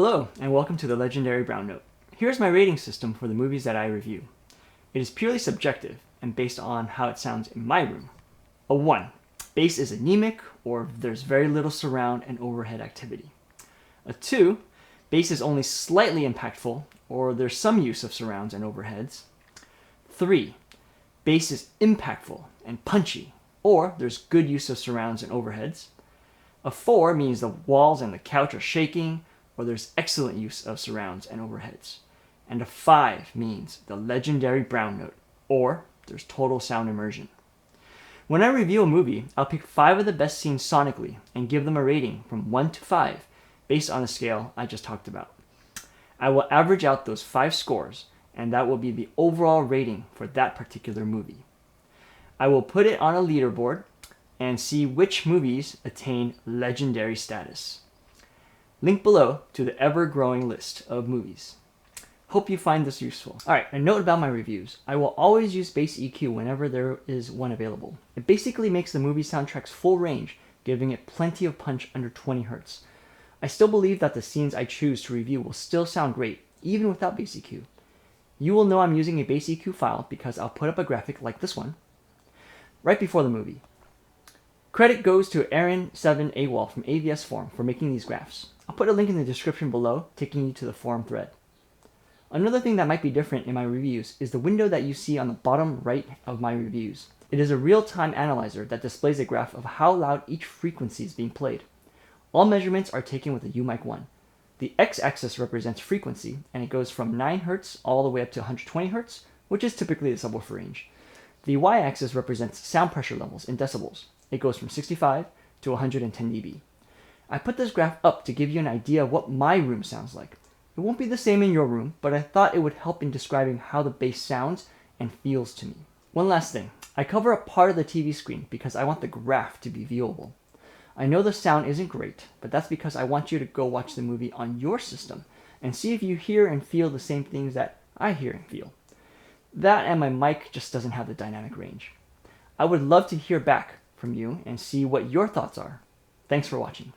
Hello, and welcome to the legendary Brown Note. Here's my rating system for the movies that I review. It is purely subjective and based on how it sounds in my room. A 1. Bass is anemic, or there's very little surround and overhead activity. A 2. Bass is only slightly impactful, or there's some use of surrounds and overheads. 3. Bass is impactful and punchy, or there's good use of surrounds and overheads. A 4 means the walls and the couch are shaking, or there's excellent use of surrounds and overheads. And a 5 means the legendary Brown Note, or there's total sound immersion. When I review a movie, I'll pick 5 of the best scenes sonically and give them a rating from 1 to 5 based on the scale I just talked about. I will average out those 5 scores, and that will be the overall rating for that particular movie. I will put it on a leaderboard and see which movies attain legendary status. Link below to the ever-growing list of movies. Hope you find this useful. Alright, a note about my reviews. I will always use bass EQ whenever there is one available. It basically makes the movie soundtrack's full range, giving it plenty of punch under 20 Hz. I still believe that the scenes I choose to review will still sound great, even without bass EQ. You will know I'm using a bass EQ file because I'll put up a graphic like this one right before the movie. Credit goes to Aaron7AWOL from AVS Forum for making these graphs. I'll put a link in the description below, taking you to the forum thread. Another thing that might be different in my reviews is the window that you see on the bottom right of my reviews. It is a real-time analyzer that displays a graph of how loud each frequency is being played. All measurements are taken with a UMIC 1. The x-axis represents frequency, and it goes from 9 Hz all the way up to 120 Hz, which is typically the subwoofer range. The y-axis represents sound pressure levels in decibels. It goes from 65 to 110 dB. I put this graph up to give you an idea of what my room sounds like. It won't be the same in your room, but I thought it would help in describing how the bass sounds and feels to me. One last thing, I cover up part of the TV screen because I want the graph to be viewable. I know the sound isn't great, but that's because I want you to go watch the movie on your system and see if you hear and feel the same things that I hear and feel. That and my mic just doesn't have the dynamic range. I would love to hear back from you and see what your thoughts are. Thanks for watching.